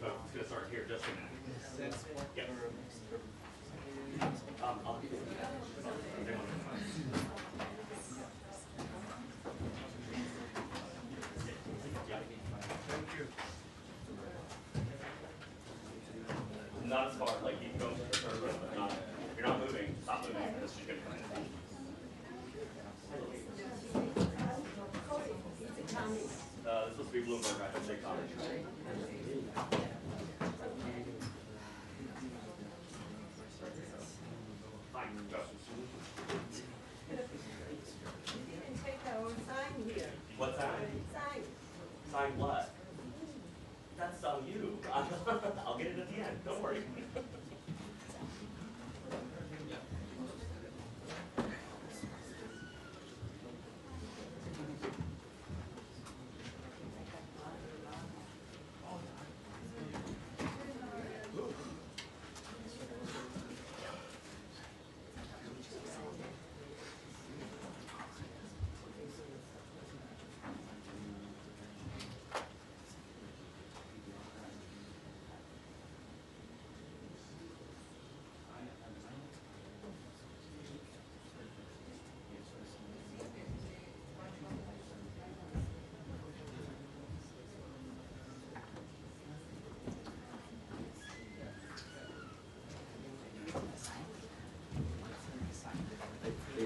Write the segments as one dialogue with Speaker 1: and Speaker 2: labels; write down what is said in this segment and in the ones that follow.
Speaker 1: but it's going to start here just a minute. Yep. Not as far, like you can go to the third row, but not, if you're not moving, stop moving, and this is going to come in. This is supposed to be Bloomberg, I should say Tommy. Fine, go.
Speaker 2: You can take our sign here.
Speaker 1: What's that?
Speaker 2: Sign.
Speaker 1: Sign what? That's on you. I'll get it at the end. Don't worry.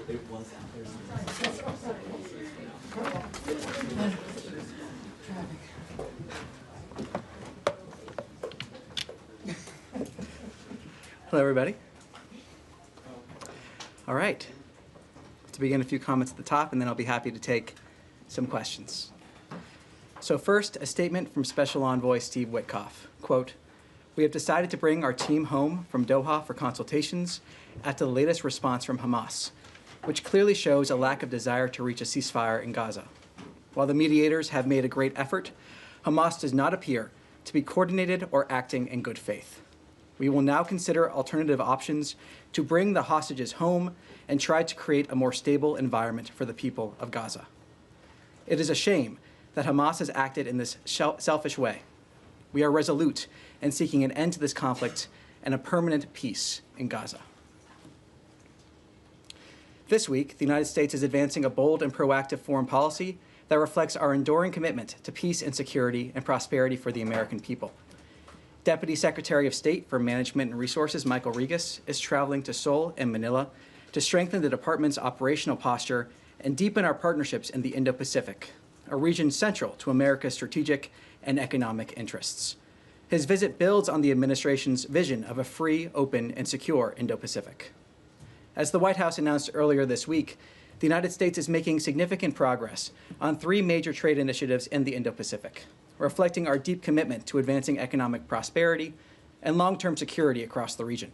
Speaker 3: It was out there.
Speaker 4: Hello, everybody. All right. To begin, a few comments at the top, and then I'll be happy to take some questions. So first, a statement from Special Envoy Steve Witkoff. Quote, "We have decided to bring our team home from Doha for consultations after the latest response from Hamas, which clearly shows a lack of desire to reach a ceasefire in Gaza. While the mediators have made a great effort, Hamas does not appear to be coordinated or acting in good faith. We will now consider alternative options to bring the hostages home and try to create a more stable environment for the people of Gaza. It is a shame that Hamas has acted in this selfish way. We are resolute in seeking an end to this conflict and a permanent peace in Gaza." This week, the United States is advancing a bold and proactive foreign policy that reflects our enduring commitment to peace and security and prosperity for the American people. Deputy Secretary of State for Management and Resources, Michael Regas, is traveling to Seoul and Manila to strengthen the department's operational posture and deepen our partnerships in the Indo-Pacific, a region central to America's strategic and economic interests. His visit builds on the administration's vision of a free, open, and secure Indo-Pacific. As the White House announced earlier this week, the United States is making significant progress on 3 major trade initiatives in the Indo-Pacific, reflecting our deep commitment to advancing economic prosperity and long-term security across the region.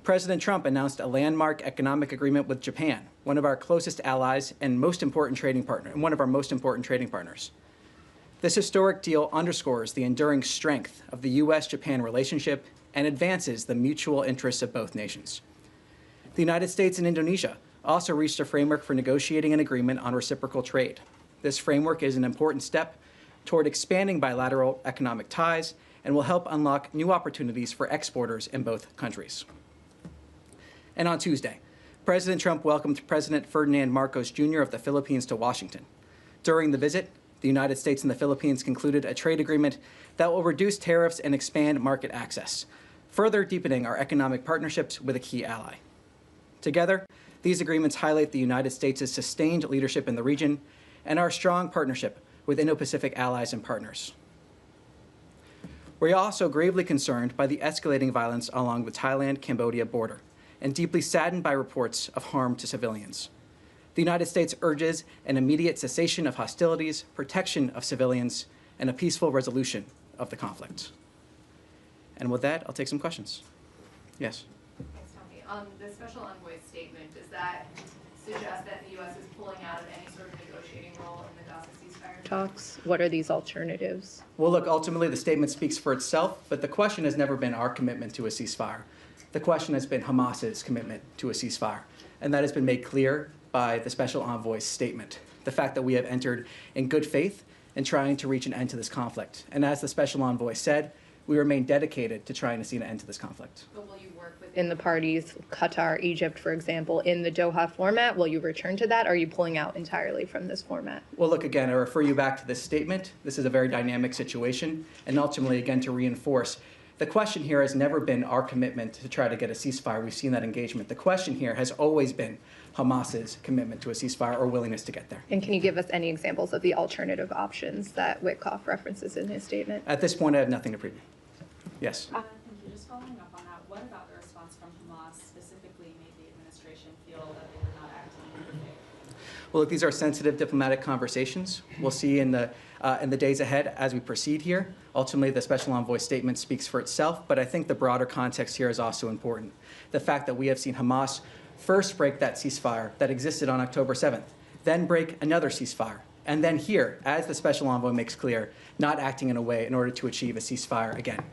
Speaker 4: President Trump announced a landmark economic agreement with Japan, one of our closest allies and one of our most important trading partners. This historic deal underscores the enduring strength of the U.S.-Japan relationship and advances the mutual interests of both nations. The United States and Indonesia also reached a framework for negotiating an agreement on reciprocal trade. This framework is an important step toward expanding bilateral economic ties and will help unlock new opportunities for exporters in both countries. And on Tuesday, President Trump welcomed President Ferdinand Marcos Jr. of the Philippines to Washington. During the visit, the United States and the Philippines concluded a trade agreement that will reduce tariffs and expand market access, further deepening our economic partnerships with a key ally. Together, these agreements highlight the United States' sustained leadership in the region and our strong partnership with Indo-Pacific allies and partners. We are also gravely concerned by the escalating violence along the Thailand-Cambodia border and deeply saddened by reports of harm to civilians. The United States urges an immediate cessation of hostilities, protection of civilians, and a peaceful resolution of the conflict. And with that, I'll take some questions. Yes?
Speaker 5: Thanks, Tommy. The Special Envoy's statement, does that suggest that the U.S. is pulling out of any sort of negotiating role in the Gaza ceasefire talks? What are these alternatives?
Speaker 4: Well, look, ultimately the statement speaks for itself, but the question has never been our commitment to a ceasefire. The question has been Hamas's commitment to a ceasefire, and that has been made clear by the Special Envoy's statement, the fact that we have entered in good faith in trying to reach an end to this conflict. And as the Special Envoy said, we remain dedicated to trying to see an end to this conflict.
Speaker 5: But will you work within the parties, Qatar, Egypt, for example, in the Doha format? Will you return to that? Or are you pulling out entirely from this format?
Speaker 4: Well, look, again, I refer you back to this statement. This is a very dynamic situation. And ultimately, again, to reinforce, the question here has never been our commitment to try to get a ceasefire. We've seen that engagement. The question here has always been Hamas's commitment to a ceasefire or willingness to get there.
Speaker 5: And can you give us any examples of the alternative options that Witkoff references in his statement?
Speaker 4: At this point, I have nothing to preview. Yes?
Speaker 6: Thank you. Just following up on that, what about the response from Hamas specifically made the administration feel that they were not acting in good faith?
Speaker 4: Well, look, these are sensitive diplomatic conversations. We'll see in the days ahead as we proceed here. Ultimately, the special envoy's statement speaks for itself, but I think the broader context here is also important. The fact that we have seen Hamas first break that ceasefire that existed on October 7th, then break another ceasefire, and then here, as the special envoy makes clear, not acting in a way in order to achieve a ceasefire again.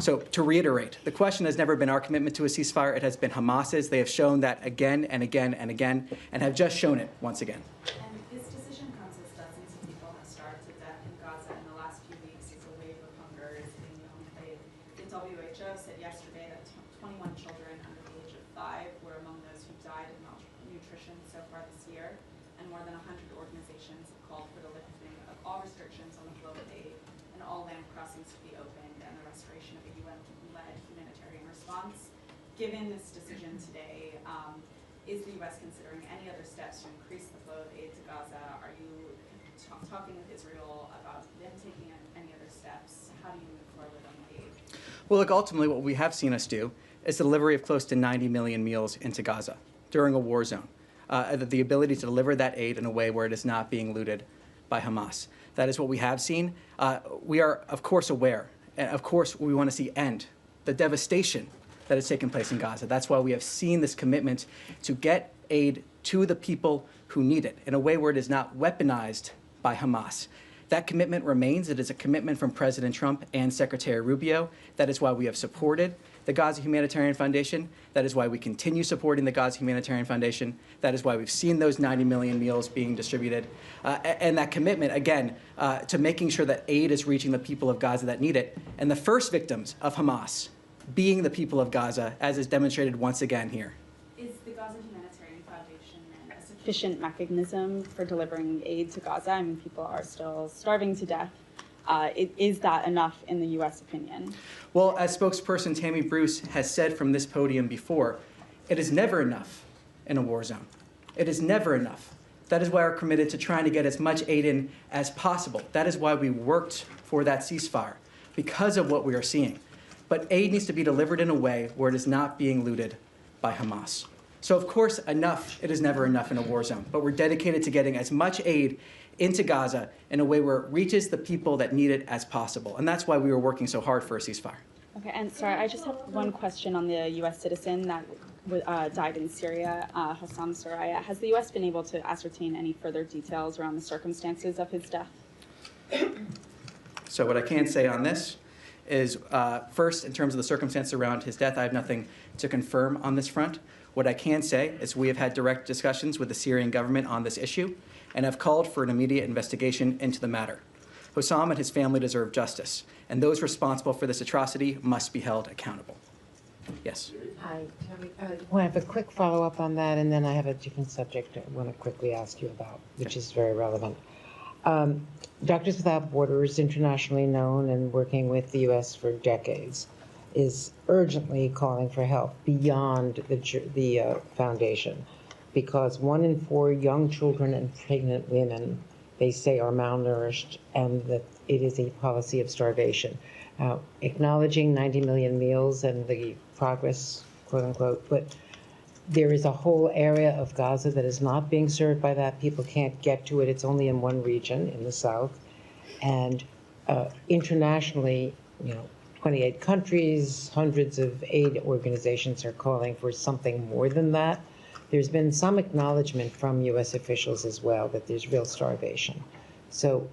Speaker 4: So to reiterate, the question has never been our commitment to a ceasefire. It has been Hamas's. They have shown that again and again and again, and have just shown it once again.
Speaker 6: And this decision comes as dozens of people have starved to death in Gaza in the last few weeks as a wave of hunger is hitting the home plate. The WHO said yesterday that 21 children under the age of 5 were among those who died of malnutrition so far this year, and more than 100 organizations have called for the lifting of all restrictions on the flow of aid and all land crossings to be opened and the restoration of a UN-led humanitarian response. Given this decision today, is the U.S. considering any other steps to increase the flow of aid to Gaza? Are you talking with Israel about them taking any other steps? How do you move forward on the aid?
Speaker 4: Well, look, ultimately what we have seen us do is the delivery of close to 90 million meals into Gaza during a war zone. The ability to deliver that aid in a way where it is not being looted by Hamas. That is what we have seen. We are, of course, aware, and of course, we want to see end the devastation that has taken place in Gaza. That's why we have seen this commitment to get aid to the people who need it in a way where it is not weaponized by Hamas. That commitment remains. It is a commitment from President Trump and Secretary Rubio. That is why we have supported the Gaza Humanitarian Foundation. That is why we continue supporting the Gaza Humanitarian Foundation. That is why we've seen those 90 million meals being distributed. And that commitment, again, to making sure that aid is reaching the people of Gaza that need it. And the first victims of Hamas being the people of Gaza, as is demonstrated once again here.
Speaker 6: Is the Gaza Humanitarian Foundation then a sufficient mechanism for delivering aid to Gaza? I mean, people are still starving to death. Is that enough in the U.S. opinion?
Speaker 4: Well, as spokesperson Tammy Bruce has said from this podium before, it is never enough in a war zone. It is never enough. That is why we're committed to trying to get as much aid in as possible. That is why we worked for that ceasefire, because of what we are seeing. But aid needs to be delivered in a way where it is not being looted by Hamas. So of course, it is never enough in a war zone, but we're dedicated to getting as much aid into Gaza in a way where it reaches the people that need it as possible. And that's why we were working so hard for a ceasefire.
Speaker 6: Okay, and sorry, I just have one question on the U.S. citizen that died in Syria, Hossam Soraya. Has the U.S. been able to ascertain any further details around the circumstances of his death?
Speaker 4: So what I can say on this is, first, in terms of the circumstances around his death, I have nothing to confirm on this front. What I can say is we have had direct discussions with the Syrian government on this issue and have called for an immediate investigation into the matter. Hossam and his family deserve justice, and those responsible for this atrocity must be held accountable. Yes?
Speaker 7: Hi, Tammy. I have a quick follow-up on that, and then I have a different subject I want to quickly ask you about, which is very relevant. Doctors Without Borders, internationally known and working with the U.S. for decades, is urgently calling for help beyond the foundation, because 1 in 4 young children and pregnant women, they say, are malnourished, and that it is a policy of starvation. Acknowledging 90 million meals and the progress, quote unquote, but there is a whole area of Gaza that is not being served by that. People can't get to it. It's only in one region in the south. And internationally, 28 countries, hundreds of aid organizations are calling for something more than that. There's been some acknowledgement from U.S. officials as well that there's real starvation. So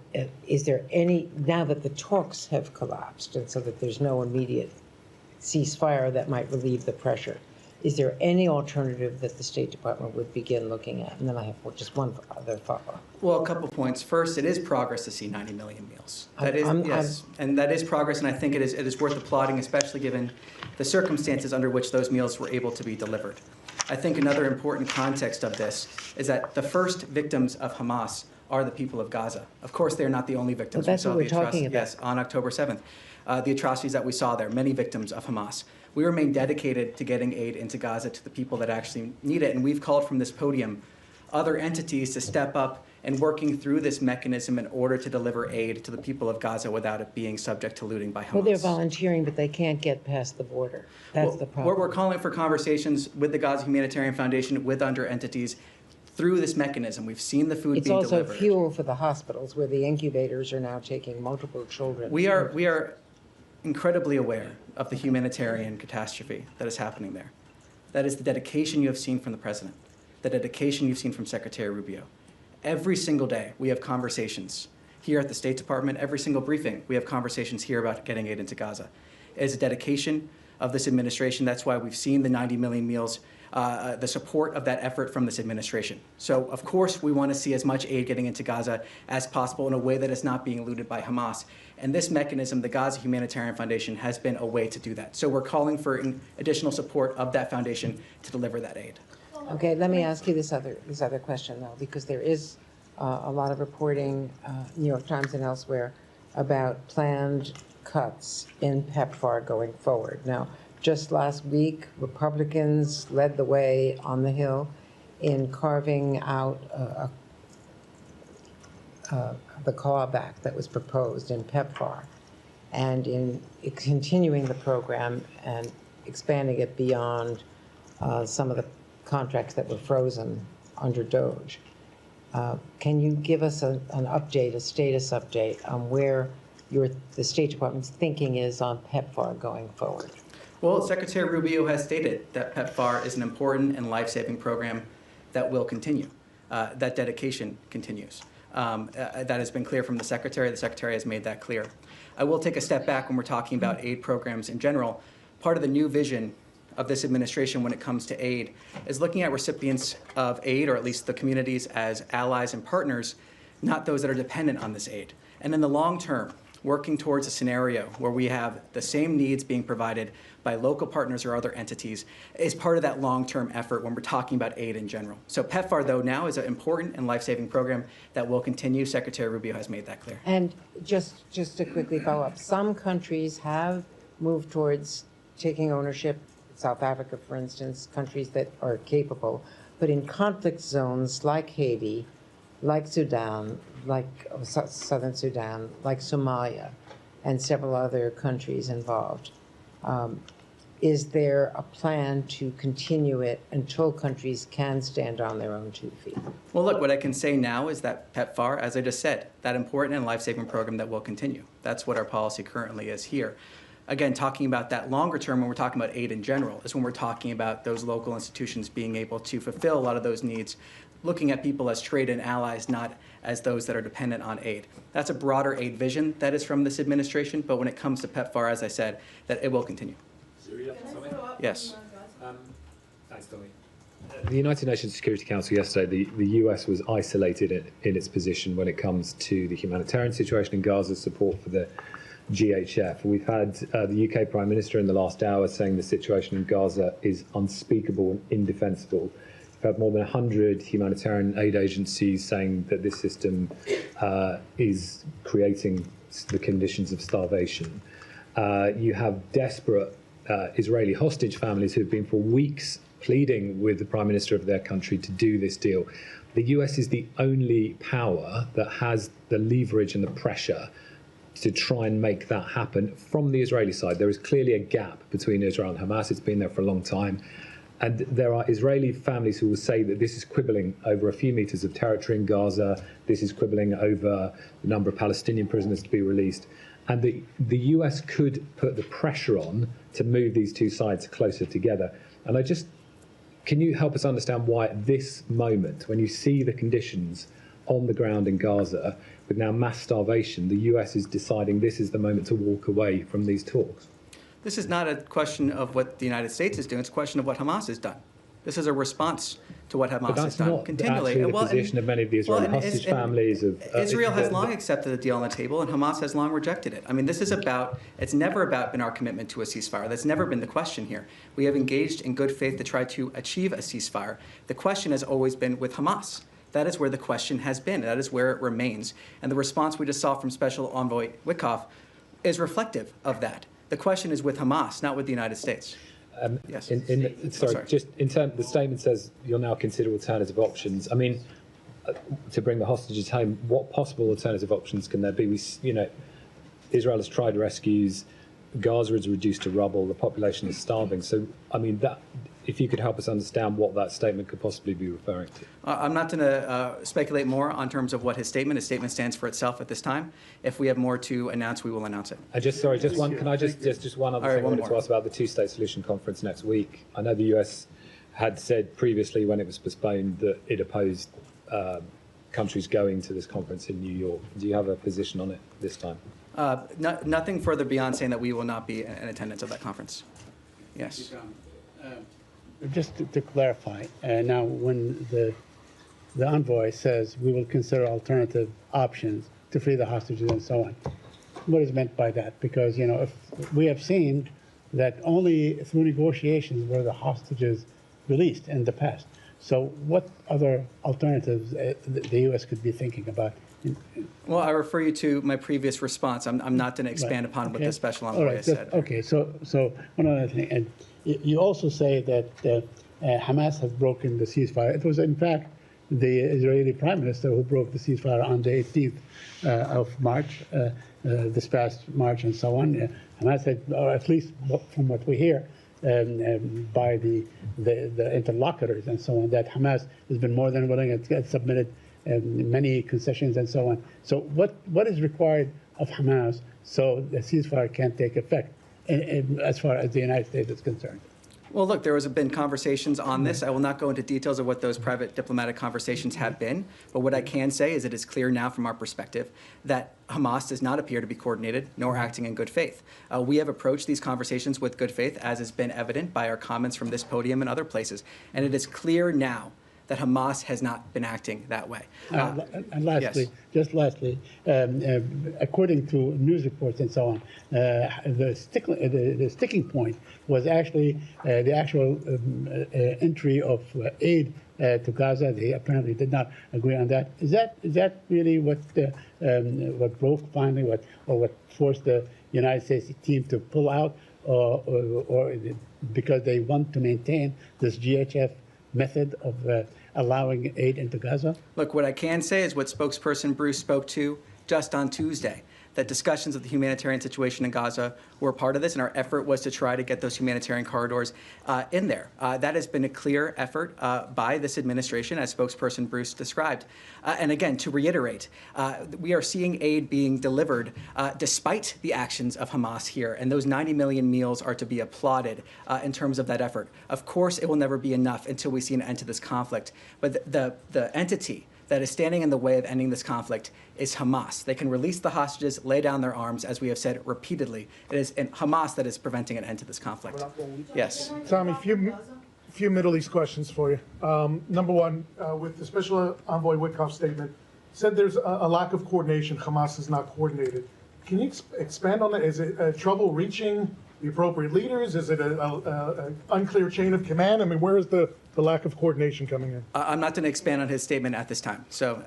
Speaker 7: is there any, now that the talks have collapsed and so that there's no immediate ceasefire that might relieve the pressure, is there any alternative that the State Department would begin looking at? And then I have just one other follow-up.
Speaker 4: Well, a couple points. First, it is progress to see 90 million meals. That is, yes, and that is progress, and I think it is worth applauding, especially given the circumstances under which those meals were able to be delivered. I think another important context of this is that the first victims of Hamas are the people of Gaza. Of course, they are not the only victims.
Speaker 7: Well, that's what we're talking about.
Speaker 4: Yes, on October 7th. The atrocities that we saw there, many victims of Hamas. We remain dedicated to getting aid into Gaza to the people that actually need it, and we've called from this podium other entities to step up and working through this mechanism in order to deliver aid to the people of Gaza without it being subject to looting by Hamas.
Speaker 7: Well, they're volunteering, but they can't get past the border. That's the problem.
Speaker 4: We're calling for conversations with the Gaza Humanitarian Foundation, with under entities, through this mechanism. We've seen the food being delivered.
Speaker 7: It's also fuel for the hospitals, where the incubators are now taking multiple children.
Speaker 4: We are incredibly aware of the humanitarian catastrophe that is happening there. That is the dedication you have seen from the President, the dedication you've seen from Secretary Rubio. Every single day, we have conversations here at the State Department. Every single briefing, we have conversations here about getting aid into Gaza. It is a dedication of this administration. That's why we've seen the 90 million meals, the support of that effort from this administration. So, of course, we want to see as much aid getting into Gaza as possible in a way that is not being looted by Hamas. And this mechanism, the Gaza Humanitarian Foundation, has been a way to do that. So we're calling for additional support of that foundation to deliver that aid.
Speaker 7: Okay, let me ask you this other question, though, because there is a lot of reporting, New York Times and elsewhere, about planned cuts in PEPFAR going forward. Now, just last week, Republicans led the way on the Hill in carving out the clawback that was proposed in PEPFAR and in continuing the program and expanding it beyond some of the contracts that were frozen under DOGE. Can you give us an update, a status update on where the State Department's thinking is on PEPFAR going forward?
Speaker 4: Well, Secretary Rubio has stated that PEPFAR is an important and life-saving program that will continue. That dedication continues. That has been clear from the Secretary. The Secretary has made that clear. I will take a step back when we're talking about aid programs in general. Part of the new vision of this administration when it comes to aid is looking at recipients of aid, or at least the communities, as allies and partners, not those that are dependent on this aid. And in the long term, working towards a scenario where we have the same needs being provided by local partners or other entities is part of that long-term effort when we're talking about aid in general. So PEPFAR, though, now is an important and life-saving program that will continue. Secretary Rubio has made that clear.
Speaker 7: And just to quickly follow up, some countries have moved towards taking ownership, South Africa, for instance, countries that are capable, but in conflict zones like Haiti, like Sudan, like Southern Sudan, like Somalia, and several other countries involved. Is there a plan to continue it until countries can stand on their own 2 feet?
Speaker 4: Well, look, what I can say now is that PEPFAR, as I just said, that important and life-saving program that will continue. That's what our policy currently is here. Again, talking about that longer term, when we're talking about aid in general, is when we're talking about those local institutions being able to fulfill a lot of those needs, looking at people as trade and allies, not as those that are dependent on aid. That's a broader aid vision that is from this administration, but when it comes to PEPFAR, as I said, that it will continue. Yes.
Speaker 8: Thanks, Tommy. The United Nations Security Council yesterday, the US was isolated in its position when it comes to the humanitarian situation in Gaza, support for the GHF. We've had the UK Prime Minister in the last hour saying the situation in Gaza is unspeakable and indefensible. We've had more than 100 humanitarian aid agencies saying that this system is creating the conditions of starvation. You have desperate Israeli hostage families who have been for weeks pleading with the Prime Minister of their country to do this deal. The US is the only power that has the leverage and the pressure to try and make that happen from the Israeli side. There is clearly a gap between Israel and Hamas. It's been there for a long time. And there are Israeli families who will say that this is quibbling over a few meters of territory in Gaza. This is quibbling over the number of Palestinian prisoners to be released. And the US could put the pressure on to move these two sides closer together. And can you help us understand why at this moment, when you see the conditions on the ground in Gaza, with now mass starvation, the US is deciding this is the moment to walk away from these talks?
Speaker 4: This is not a question of what the United States is doing. It's a question of what Hamas has done. This is a response to what Hamas
Speaker 8: But
Speaker 4: has
Speaker 8: that's
Speaker 4: done
Speaker 8: not
Speaker 4: continually.
Speaker 8: actually the
Speaker 4: Well, and-
Speaker 8: position of many of the Israeli
Speaker 4: well, and-
Speaker 8: hostage
Speaker 4: and
Speaker 8: families.
Speaker 4: Israel has long accepted the deal on the table, and Hamas has long rejected it. I mean, this is about, it's never about been our commitment to a ceasefire. That's never been the question here. We have engaged in good faith to try to achieve a ceasefire. The question has always been with Hamas. That is where the question has been. That is where it remains. And the response we just saw from Special Envoy Witkoff is reflective of that. The question is with Hamas, not with the United States. Yes.
Speaker 8: Sorry, just in terms, the statement says you'll now consider alternative options. I mean, to bring the hostages home, what possible alternative options can there be? Israel has tried rescues. Gaza is reduced to rubble. The population is starving. So, I mean, if you could help us understand what that statement could possibly be referring to.
Speaker 4: I'm not going to speculate more on terms of what his statement stands for itself at this time. If we have more to announce, we will announce it.
Speaker 8: Just one. Can I just one other thing I wanted to ask about the two-state solution conference next week? I know the US had said previously when it was postponed that it opposed countries going to this conference in New York. Do you have a position on it this time?
Speaker 4: Nothing further beyond saying that we will not be in attendance of that conference. Yes.
Speaker 9: Just to clarify, now when the envoy says we will consider alternative options to free the hostages and so on, what is meant by that? Because, if we have seen that only through negotiations were the hostages released in the past. So what other alternatives the U.S. could be thinking about?
Speaker 4: Well, I refer you to my previous response. I'm not going to expand upon what the special envoy has said.
Speaker 9: Okay, so one other thing, and you also say that Hamas has broken the ceasefire. It was, in fact, the Israeli Prime Minister who broke the ceasefire on the 18th of March, this past March and so on. Hamas had, or at least from what we hear, by the interlocutors and so on, that Hamas has been more than willing and submitted many concessions and so on. So what is required of Hamas so the ceasefire can take effect as far as the United States is concerned?
Speaker 4: Well, look, there has been conversations on this. I will not go into details of what those private diplomatic conversations have been, but what I can say is it is clear now from our perspective that Hamas does not appear to be coordinated nor acting in good faith. We have approached these conversations with good faith, as has been evident by our comments from this podium and other places, and it is clear now that Hamas has not been acting that way.
Speaker 9: And lastly,
Speaker 4: yes.
Speaker 9: just lastly, according to news reports and so on, the sticking point was actually the actual entry of aid to Gaza. They apparently did not agree on that. Is that really what broke finally, what forced the United States team to pull out, or because they want to maintain this GHF method of allowing aid into Gaza?
Speaker 4: Look, what I can say is what spokesperson Bruce spoke to just on Tuesday, that discussions of the humanitarian situation in Gaza were part of this, and our effort was to try to get those humanitarian corridors in there. That has been a clear effort by this administration, as spokesperson Bruce described. And again, to reiterate, we are seeing aid being delivered despite the actions of Hamas here, and those 90 million meals are to be applauded in terms of that effort. Of course, it will never be enough until we see an end to this conflict, but the entity that is standing in the way of ending this conflict is Hamas. They can release the hostages, lay down their arms, as we have said repeatedly. It is Hamas that is preventing an end to this conflict. Yes.
Speaker 10: Tommy, few Middle East questions for you. Number one, with the Special Envoy Witkoff's statement, said there's a lack of coordination. Hamas is not coordinated. Can you expand on that? Is it trouble reaching the appropriate leaders? Is it an unclear chain of command? I mean, where is the lack of coordination coming in?
Speaker 4: I'm not going to expand on his statement at this time. So,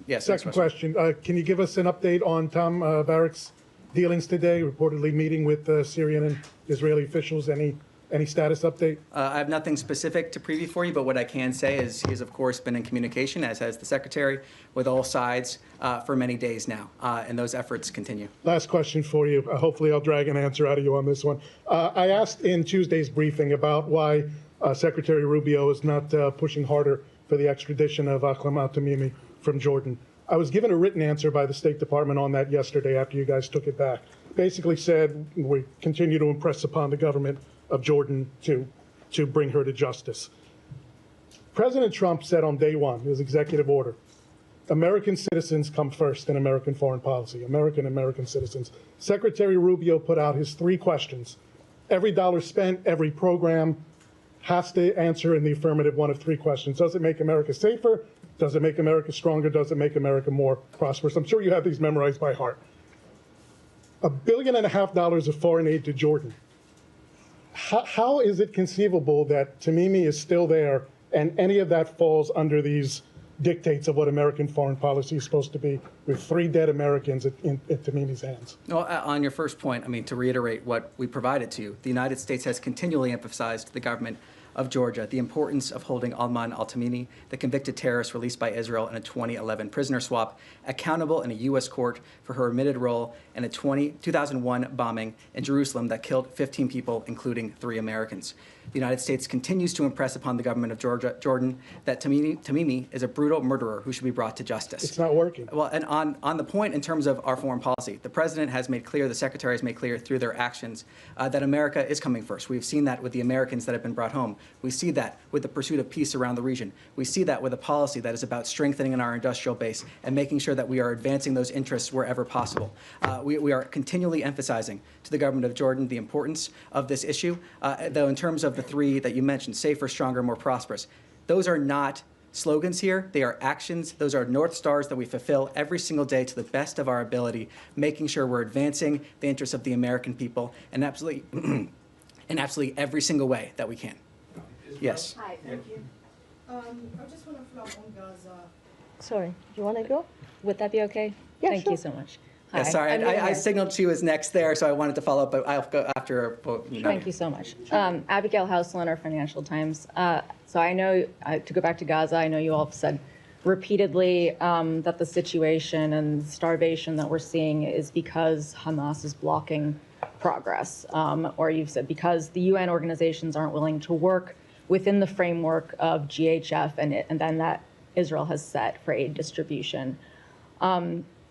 Speaker 4: yes.
Speaker 10: Second question. Can you give us an update on Tom Barak's dealings today, reportedly meeting with Syrian and Israeli officials? Any status update?
Speaker 4: I have nothing specific to preview for you, but what I can say is he has, of course, been in communication, as has the Secretary, with all sides for many days now, and those efforts continue.
Speaker 10: Last question for you. Hopefully I'll drag an answer out of you on this one. I asked in Tuesday's briefing about why Secretary Rubio is not pushing harder for the extradition of Akram al-Tamimi from Jordan. I was given a written answer by the State Department on that yesterday after you guys took it back. Basically said we continue to impress upon the government of Jordan to bring her to justice. President Trump said on day one, his executive order, American citizens come first in American foreign policy, American citizens. Secretary Rubio put out his 3 questions every dollar spent, every program has to answer in the affirmative one of three questions. Does it make America safer? Does it make America stronger? Does it make America more prosperous? I'm sure you have these memorized by heart. $1.5 billion of foreign aid to Jordan. How is it conceivable that Tamimi is still there and any of that falls under these dictates of what American foreign policy is supposed to be, with 3 dead Americans in Tamimi's hands?
Speaker 4: Well, on your first point, I mean, to reiterate what we provided to you, the United States has continually emphasized to the government of Georgia the importance of holding Alman al-Tamimi, the convicted terrorist released by Israel in a 2011 prisoner swap, accountable in a U.S. court for her admitted role in a 2001 bombing in Jerusalem that killed 15 people, including 3 Americans. The United States continues to impress upon the government of Jordan that Tamimi is a brutal murderer who should be brought to justice.
Speaker 10: It's not working.
Speaker 4: Well, and on the point in terms of our foreign policy, the president has made clear, the secretary has made clear through their actions that America is coming first. We've seen that with the Americans that have been brought home. We see that with the pursuit of peace around the region. We see that with a policy that is about strengthening our industrial base and making sure that we are advancing those interests wherever possible. We are continually emphasizing to the government of Jordan the importance of this issue, though in terms of the 3 that you mentioned, safer, stronger, more prosperous, those are not slogans here. They are actions. Those are North Stars that we fulfill every single day to the best of our ability, making sure we're advancing the interests of the American people in absolutely every single way that we can. Yes.
Speaker 2: Hi, thank you. I just want to follow up on Gaza.
Speaker 11: Sorry, do you want to go? Would that be okay?
Speaker 2: Yeah,
Speaker 11: Thank
Speaker 2: sure.
Speaker 11: you so much.
Speaker 4: Yeah, sorry, I signaled she was next there, so I wanted to follow up, but I'll go after.
Speaker 11: Thank you so much. Abigail Houseland, Financial Times. So I know, to go back to Gaza, I know you all have said repeatedly that the situation and starvation that we're seeing is because Hamas is blocking progress, or you've said because the UN organizations aren't willing to work within the framework of GHF and then that Israel has set for aid distribution.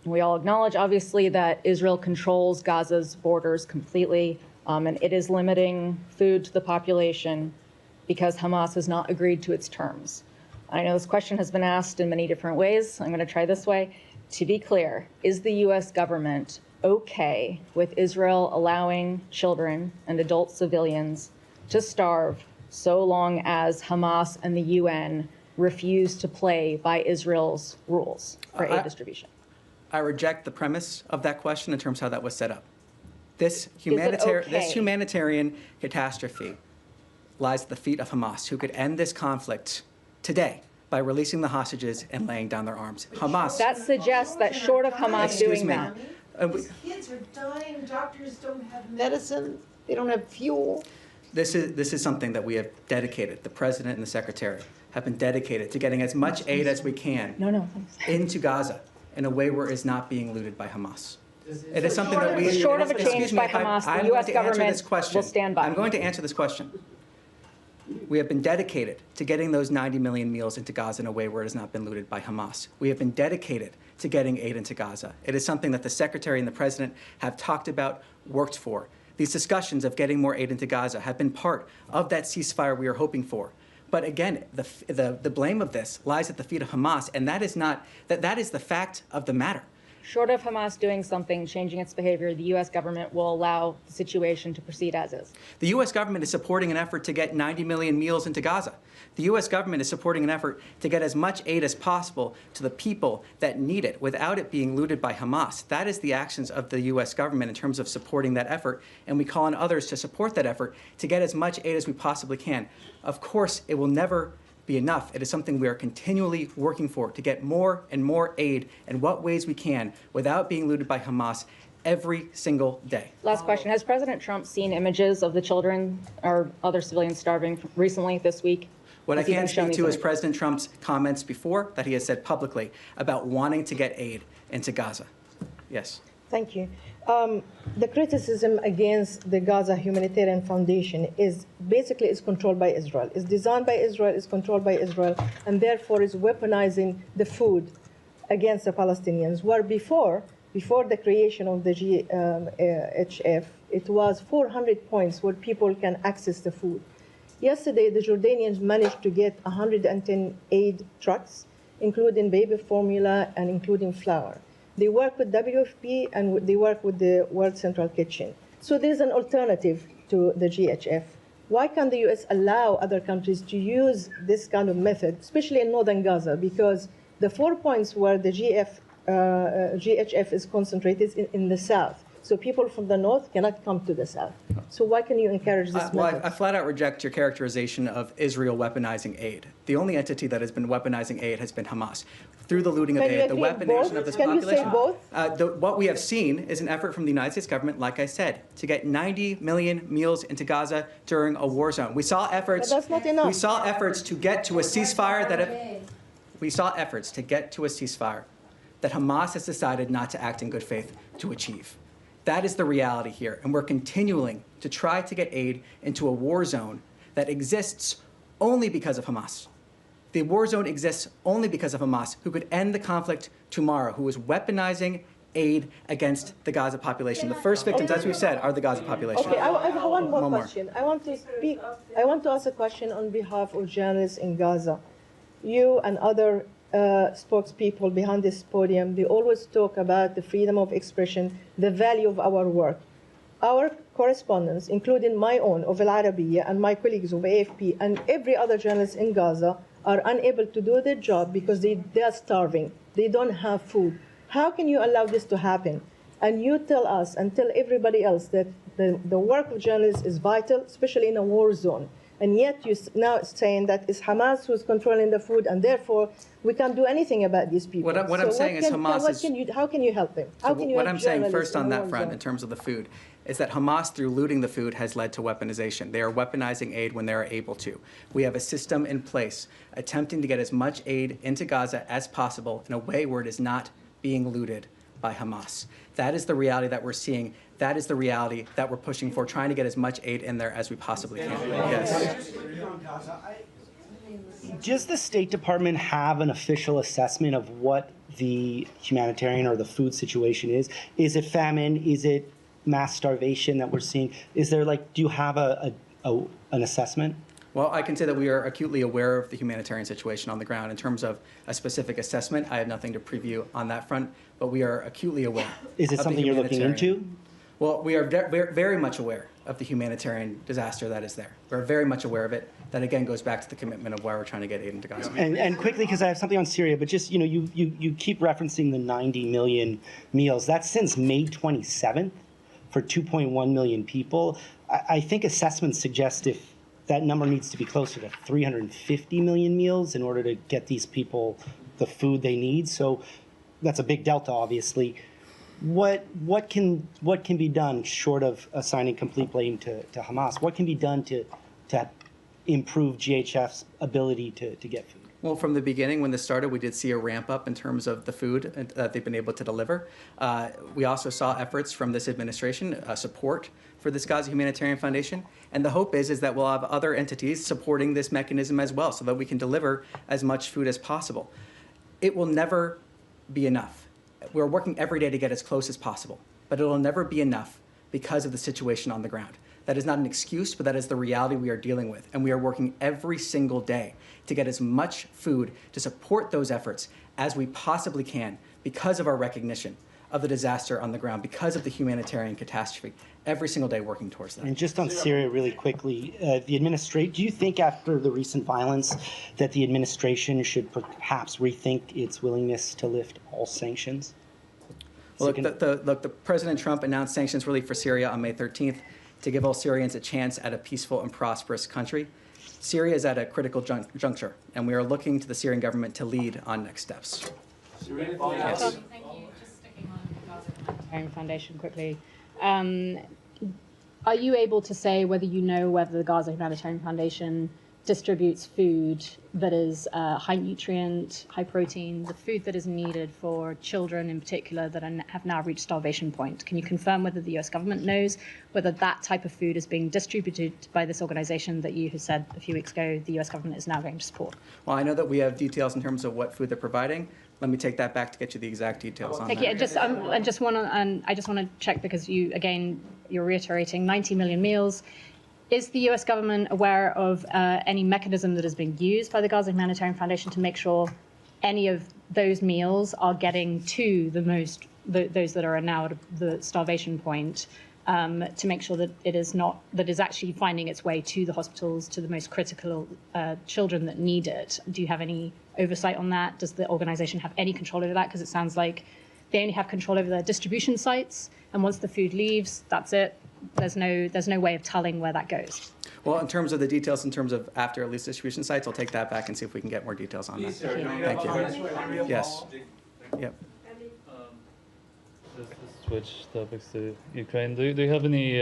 Speaker 11: We all acknowledge, obviously, that Israel controls Gaza's borders completely, and it is limiting food to the population because Hamas has not agreed to its terms. I know this question has been asked in many different ways. I'm going to try this way. To be clear, is the U.S. government okay with Israel allowing children and adult civilians to starve so long as Hamas and the UN refuse to play by Israel's rules for aid distribution?
Speaker 4: I reject the premise of that question in terms of how that was set up. This humanitarian catastrophe lies at the feet of Hamas, who could end this conflict today by releasing the hostages and laying down their arms. Hamas.
Speaker 11: That suggests that short of Hamas doing that.
Speaker 2: These kids are dying. Doctors don't have medicine. They don't have fuel.
Speaker 4: This is something that we have dedicated. The president and the secretary have been dedicated to getting as much aid as we can into Gaza in a way where it is not being looted by Hamas. It is something that we...
Speaker 11: Short of a change by Hamas, the U.S. government will stand by.
Speaker 4: I'm going to answer this question. We have been dedicated to getting those 90 million meals into Gaza in a way where it has not been looted by Hamas. We have been dedicated to getting aid into Gaza. It is something that the secretary and the president have talked about, worked for. These discussions of getting more aid into Gaza have been part of that ceasefire we are hoping for. But again, the blame of this lies at the feet of Hamas, and that is the fact of the matter.
Speaker 11: Short of Hamas doing something, changing its behavior, the U.S. government will allow the situation to proceed as is.
Speaker 4: The U.S. government is supporting an effort to get 90 million meals into Gaza. The U.S. government is supporting an effort to get as much aid as possible to the people that need it without it being looted by Hamas. That is the actions of the U.S. government in terms of supporting that effort, and we call on others to support that effort to get as much aid as we possibly can. Of course, it will never be enough. It is something we are continually working for, to get more and more aid in what ways we can without being looted by Hamas every single day.
Speaker 11: Last question. Has President Trump seen images of the children or other civilians starving recently, this week?
Speaker 4: What I can speak to is President Trump's comments before that he has said publicly about wanting to get aid into Gaza. Yes.
Speaker 12: Thank you. The criticism against the Gaza Humanitarian Foundation is basically controlled by Israel. It's designed by Israel, it's controlled by Israel, and therefore is weaponizing the food against the Palestinians. Where before the creation of the GHF, it was 400 points where people can access the food. Yesterday, the Jordanians managed to get 110 aid trucks, including baby formula and including flour. They work with WFP and they work with the World Central Kitchen. So there's an alternative to the GHF. Why can't the U.S. allow other countries to use this kind of method, especially in northern Gaza? Because the 4 points where the GHF is concentrated in the south. So people from the north cannot come to the south. So why can you encourage this method?
Speaker 4: I flat out reject your characterization of Israel weaponizing aid. The only entity that has been weaponizing aid has been Hamas. Through the looting of aid, the weaponization of this population.
Speaker 12: Can you say both?
Speaker 4: What we have seen is an effort from the United States government, like I said, to get 90 million meals into Gaza during a war zone. We saw efforts.
Speaker 12: But that's not enough.
Speaker 4: We saw efforts to get to a ceasefire that Hamas has decided not to act in good faith to achieve. That is the reality here, and we're continuing to try to get aid into a war zone that exists only because of Hamas. The war zone exists only because of Hamas, who could end the conflict tomorrow, who is weaponizing aid against the Gaza population. The first victims, as we said, are the Gaza population.
Speaker 12: Okay, I have one more question. I want to ask a question on behalf of journalists in Gaza. You and other spokespeople behind this podium, they always talk about the freedom of expression, the value of our work. Our correspondents, including my own of Al Arabiya and my colleagues of AFP and every other journalist in Gaza, are unable to do their job because they are starving. They don't have food. How can you allow this to happen? And you tell us and tell everybody else that the work of journalists is vital, especially in a war zone. And yet you're now saying that it's Hamas who's controlling the food, and therefore we can't do anything about these people.
Speaker 4: What I'm saying is Hamas is...
Speaker 12: How can you help them? How can you
Speaker 4: what
Speaker 12: help
Speaker 4: I'm saying
Speaker 12: journalists
Speaker 4: first on
Speaker 12: in a
Speaker 4: that
Speaker 12: war
Speaker 4: front,
Speaker 12: zone?
Speaker 4: in terms of the food, is that Hamas, through looting the food, has led to weaponization. They are weaponizing aid when they are able to. We have a system in place attempting to get as much aid into Gaza as possible in a way where it is not being looted by Hamas. That is the reality that we're seeing. That is the reality that we're pushing for, trying to get as much aid in there as we possibly can. Yes.
Speaker 13: Does the State Department have an official assessment of what the humanitarian or the food situation is? Is it famine? Is it mass starvation that we're seeing? Is there do you have an assessment?
Speaker 4: Well, I can say that we are acutely aware of the humanitarian situation on the ground. In terms of a specific assessment, I have nothing to preview on that front, but we are acutely aware.
Speaker 13: Is it something you're looking into?
Speaker 4: Well, we are very much aware of the humanitarian disaster that is there. We're very much aware of it. That again goes back to the commitment of why we're trying to get aid into Gaza.
Speaker 13: And quickly, because I have something on Syria, but just you keep referencing the 90 million meals. That's since May 27th for 2.1 million people. I think assessments suggest if that number needs to be closer to 350 million meals in order to get these people the food they need. So that's a big delta, obviously. What can be done short of assigning complete blame to Hamas? What can be done to improve GHF's ability to get food?
Speaker 4: Well, from the beginning, when this started, we did see a ramp up in terms of the food that they've been able to deliver. We also saw efforts from this administration, support for this Gaza Humanitarian Foundation. And the hope is that we'll have other entities supporting this mechanism as well so that we can deliver as much food as possible. It will never be enough. We're working every day to get as close as possible, but it will never be enough because of the situation on the ground. That is not an excuse, but that is the reality we are dealing with. And we are working every single day to get as much food to support those efforts as we possibly can because of our recognition of the disaster on the ground, because of the humanitarian catastrophe. Every single day working towards that.
Speaker 13: And just on Syria really quickly, do you think after the recent violence that the administration should perhaps rethink its willingness to lift all sanctions?
Speaker 4: Well, look, President Trump announced sanctions relief for Syria on May 13th to give all Syrians a chance at a peaceful and prosperous country. Syria is at a critical juncture, and we are looking to the Syrian government to lead on next steps.
Speaker 11: Yes. Thank you. Just sticking on the Gaza Humanitarian Foundation quickly. Are you able to say whether you know whether the Gaza Humanitarian Foundation distributes food that is high nutrient, high protein, the food that is needed for children in particular that have now reached starvation point? Can you confirm whether the US government knows whether that type of food is being distributed by this organization that you have said a few weeks ago the US government is now going to support?
Speaker 4: Well, I know that we have details in terms of what food they're providing. Let me take that back to get you the exact details on that.
Speaker 11: I just want to check because you're reiterating 90 million meals. Is the US government aware of any mechanism that is being used by the Gaza Humanitarian Foundation to make sure any of those meals are getting to those that are now at the starvation point
Speaker 14: to make sure that it is not, that is actually finding its way to the hospitals, to the most critical children that need it. Do you have any oversight on that? Does the organization have any control over that? Because it sounds like they only have control over their distribution sites, and once the food leaves, that's it. There's no way of telling where that goes.
Speaker 4: Well, in terms of the details, in terms of after at least distribution sites, I'll take that back and see if we can get more details on that. Thank you. Yes. Yep.
Speaker 15: Just to switch topics to Ukraine, do you have any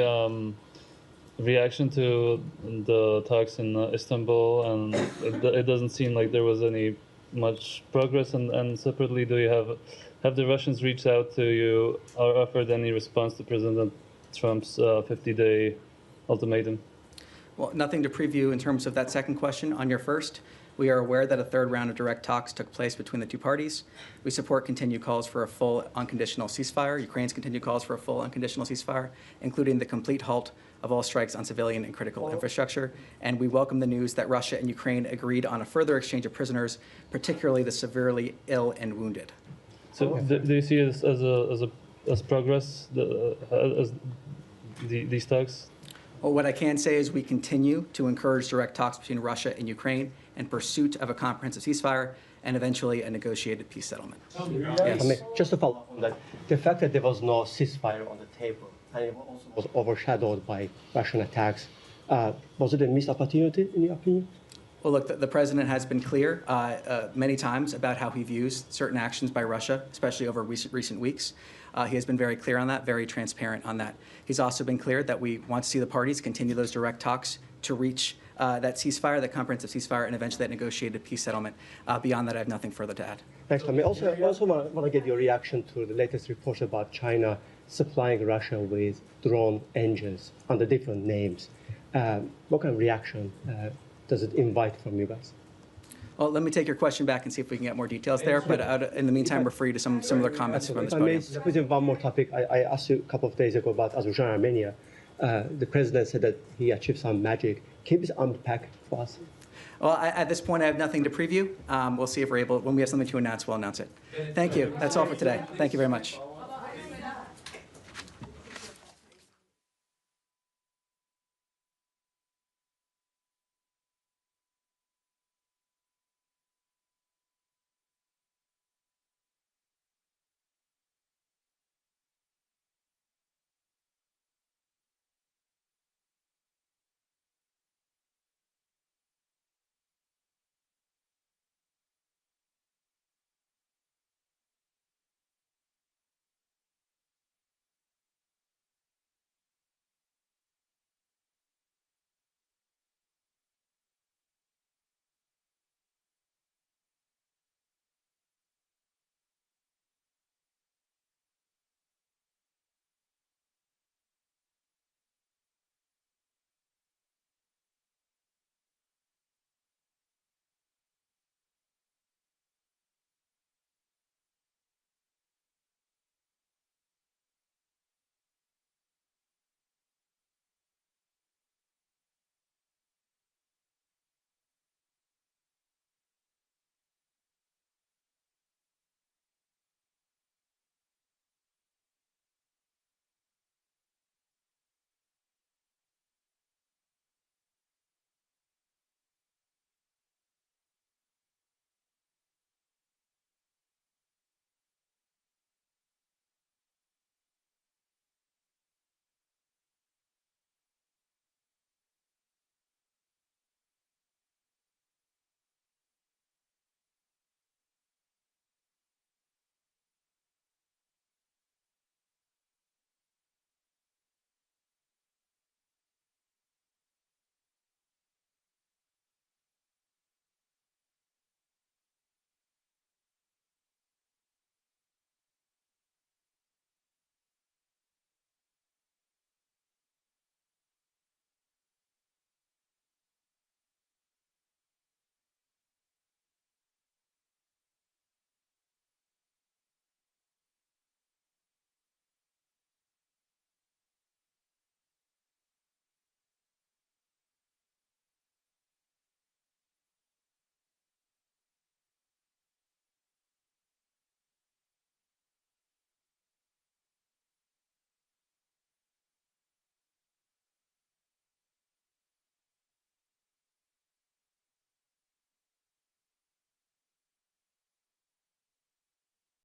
Speaker 15: reaction to the talks in Istanbul? And it doesn't seem like there was any much progress. And separately, do you have the Russians reached out to you or offered any response to President Trump's 50-day ultimatum?
Speaker 4: Well, nothing to preview in terms of that second question. On your first, we are aware that a third round of direct talks took place between the two parties. We support continued calls for a full unconditional ceasefire, Ukraine's continued calls for a full unconditional ceasefire, including the complete halt of all strikes on civilian and critical infrastructure. And we welcome the news that Russia and Ukraine agreed on a further exchange of prisoners, particularly the severely ill and wounded.
Speaker 15: So do you see it as progress, as these talks?
Speaker 4: Well, what I can say is we continue to encourage direct talks between Russia and Ukraine in pursuit of a comprehensive ceasefire and eventually a negotiated peace settlement. Yes.
Speaker 16: I mean, just to follow up on that, the fact that there was no ceasefire on the table and it also was overshadowed by Russian attacks, was it a missed opportunity in your opinion?
Speaker 4: Well, look, the president has been clear many times about how he views certain actions by Russia, especially over recent weeks. He has been very clear on that, very transparent on that. He's also been clear that we want to see the parties continue those direct talks to reach that ceasefire, that comprehensive ceasefire, and eventually that negotiated peace settlement. Beyond that, I have nothing further to add.
Speaker 16: Thanks, Tommy. I also want to get your reaction to the latest reports about China supplying Russia with drone engines under different names. What kind of reaction does it invite from you guys?
Speaker 4: Well, let me take your question back and see if we can get more details there. But in the meantime, refer you to some similar comments from this podium.
Speaker 16: If I may, one more topic. I asked you a couple of days ago about Azerbaijan and Armenia. The president said that he achieved some magic. Can you please unpack for us?
Speaker 4: Well, at this point, I have nothing to preview. We'll see if we're able, when we have something to announce, we'll announce it. Thank you. That's all for today. Thank you very much.